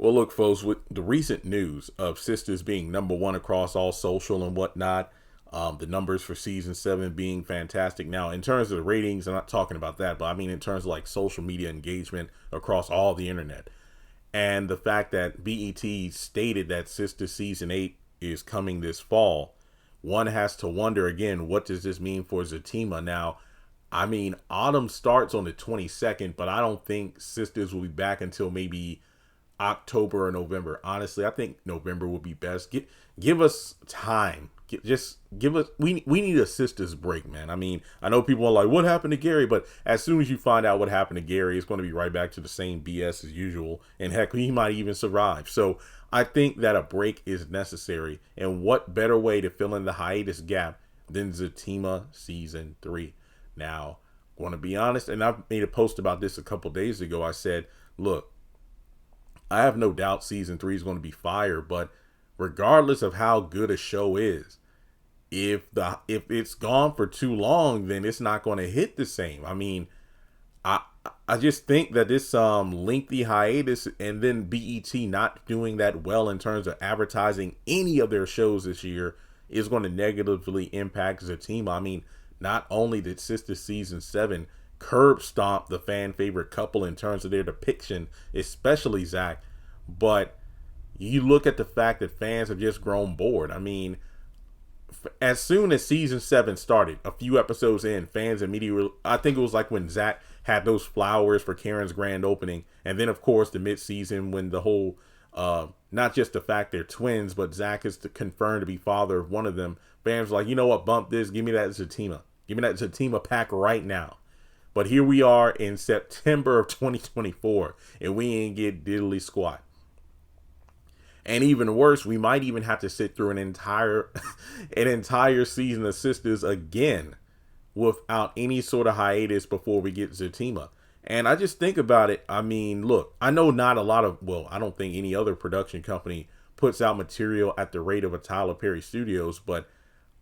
Well, look, folks, with the recent news of Sisters being number one across all social and whatnot, the numbers for season 7 being fantastic. Now, in terms of the ratings, I'm not talking about that, but I mean in terms of like social media engagement across all the internet. And the fact that BET stated that Sisters season 8 is coming this fall, one has to wonder again, what does this mean for Zatima? Now, I mean, autumn starts on the 22nd, but I don't think Sisters will be back until maybe October or November. Honestly, I think November would be best. Give us time. Just give us. We need a Sisters break, man. I mean, I know people are like, "What happened to Gary?" But as soon as you find out what happened to Gary, it's going to be right back to the same BS as usual. And heck, he might even survive. So I think that a break is necessary. And what better way to fill in the hiatus gap than Zatima season 3? Now, I want to be honest, and I made a post about this a couple days ago. I said, "Look, I have no doubt season 3 is going to be fire, but regardless of how good a show is, if it's gone for too long, then it's not going to hit the same." I mean, I just think that this lengthy hiatus and then BET not doing that well in terms of advertising any of their shows this year is going to negatively impact Zatima. I mean, not only did Sister season 7 curb stomp the fan favorite couple in terms of their depiction, especially Zach, but you look at the fact that fans have just grown bored. I mean, as soon as season 7 started, a few episodes in, fans immediately, I think it was like when Zach had those flowers for Karen's grand opening, and then of course the mid-season when the whole not just the fact they're twins, but Zach is confirmed to be father of one of them. Fans were like, you know what, bump this, give me that Zatima, give me that Zatima pack right now. But here we are in September of 2024, and we ain't get diddly squat. And even worse, we might even have to sit through an entire season of Sisters again without any sort of hiatus before we get Zatima. And I just think about it. I mean, look, I know not a lot of, well, I don't think any other production company puts out material at the rate of a Tyler Perry Studios, but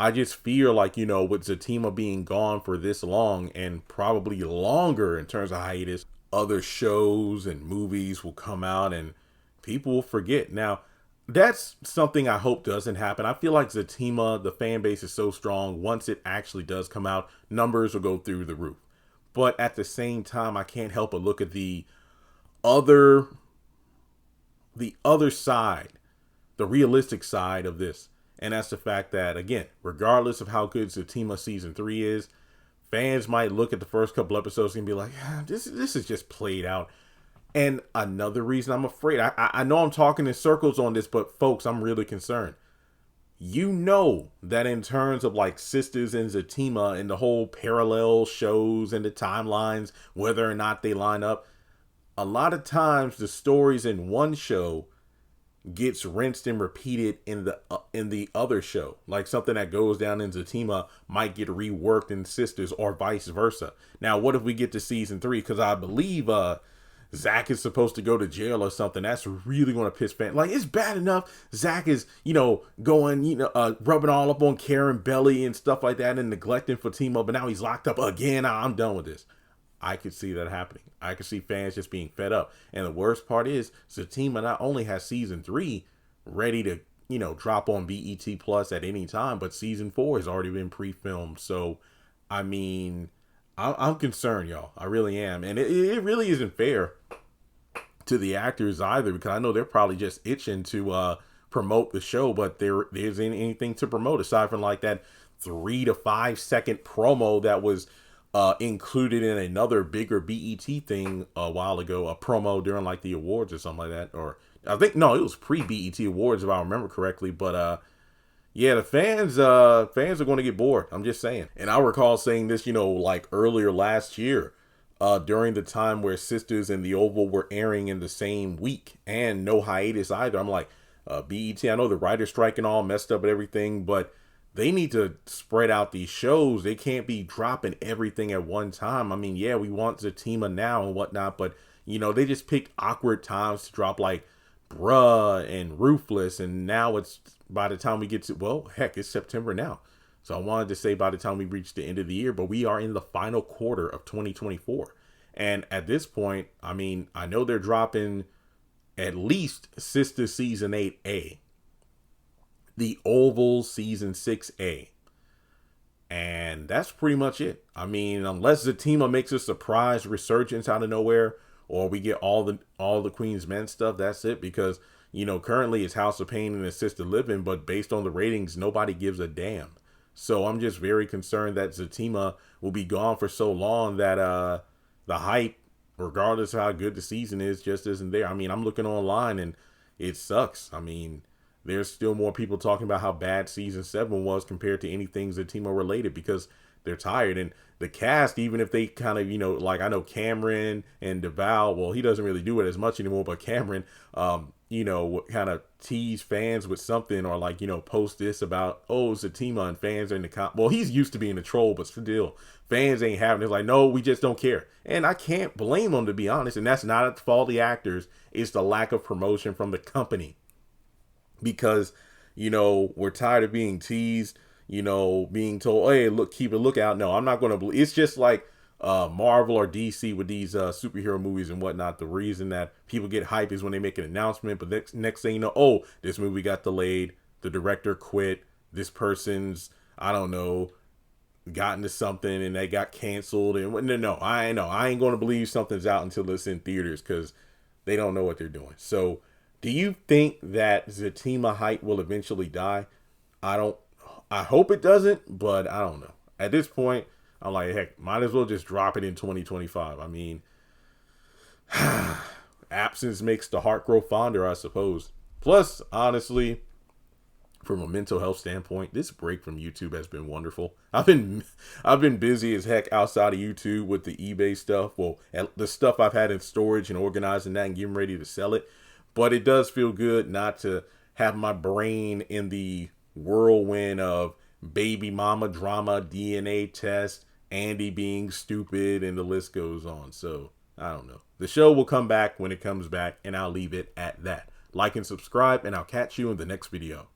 I just feel like, you know, with Zatima being gone for this long and probably longer in terms of hiatus, other shows and movies will come out and people will forget. Now, that's something I hope doesn't happen. I feel like Zatima, the fan base is so strong. Once it actually does come out, numbers will go through the roof. But at the same time, I can't help but look at the other side, the realistic side of this. And that's the fact that, again, regardless of how good Zatima season 3 is, fans might look at the first couple episodes and be like, this is just played out. And another reason I'm afraid, I know I'm talking in circles on this, but folks, I'm really concerned. You know that in terms of like Sisters and Zatima and the whole parallel shows and the timelines, whether or not they line up, a lot of times the stories in one show gets rinsed and repeated in the other show. Like something that goes down in Zatima might get reworked in Sisters or vice versa. Now, what if we get to season 3? Because I believe Zach is supposed to go to jail or something. That's really going to piss fans. Like, it's bad enough Zach is, going, rubbing all up on Karen belly and stuff like that and neglecting Fatima, but now he's locked up again. I'm done with this. I could see that happening. I could see fans just being fed up. And the worst part is Zatima not only has season 3 ready to, drop on BET Plus at any time, but season 4 has already been pre-filmed. So, I mean, I'm concerned, y'all. I really am. And it really isn't fair to the actors either, because I know they're probably just itching to promote the show, but there isn't anything to promote aside from like that 3 to 5 second promo that was included in another bigger BET thing a while ago, a promo during like the awards or something like that. Or I think, no, it was pre-BET awards if I remember correctly, but yeah, the fans are going to get bored. I'm just saying. And I recall saying this, like earlier last year, during the time where Sisters and The Oval were airing in the same week and no hiatus either. I'm like, BET, I know the writer's strike and all messed up and everything, but they need to spread out these shows. They can't be dropping everything at one time. I mean, yeah, we want Zatima now and whatnot, but, they just picked awkward times to drop like Bruh and Ruthless, and now it's by the time we get to, well, heck, it's September now. So I wanted to say by the time we reach the end of the year, but we are in the final quarter of 2024. And at this point, I mean, I know they're dropping at least Sistas Season 8A, the Oval Season 6A. And that's pretty much it. I mean, unless Zatima makes a surprise resurgence out of nowhere, or we get all the Queen's Men stuff, that's it. Because, you know, currently it's House of Pain and Assisted Living, but based on the ratings, nobody gives a damn. So I'm just very concerned that Zatima will be gone for so long that the hype, regardless of how good the season is, just isn't there. I mean, I'm looking online and it sucks. I mean, there's still more people talking about how bad season 7 was compared to anything Zatima related, because they're tired. And the cast, even if they kind of, you know, like I know Cameron and DeVal, well, he doesn't really do it as much anymore, but Cameron, you know, kind of tease fans with something, or like, you know, post this about, oh, Zatima, and fans are in the well, he's used to being a troll, but still, fans ain't having it. It's like, no, we just don't care. And I can't blame them, to be honest. And that's not at the fault of the actors. It's the lack of promotion from the company. Because, you know, we're tired of being teased, you know, being told, hey, look, keep a lookout. No, I'm not going to believe. It's just like Marvel or DC with these superhero movies and whatnot. The reason that people get hype is when they make an announcement, but next thing you know, oh, this movie got delayed, the director quit, this person's, I don't know, got into something and they got canceled. And no, I ain't going to believe something's out until it's in theaters, because they don't know what they're doing. So do you think that Zatima hype will eventually die? I hope it doesn't, but I don't know. At this point, I'm like, heck, might as well just drop it in 2025. I mean, absence makes the heart grow fonder, I suppose. Plus, honestly, from a mental health standpoint, this break from YouTube has been wonderful. I've been busy as heck outside of YouTube with the eBay stuff. Well, the stuff I've had in storage and organizing that and getting ready to sell it. But it does feel good not to have my brain in the whirlwind of baby mama drama, DNA test, Andy being stupid, and the list goes on. So, I don't know. The show will come back when it comes back, and I'll leave it at that. Like and subscribe, and I'll catch you in the next video.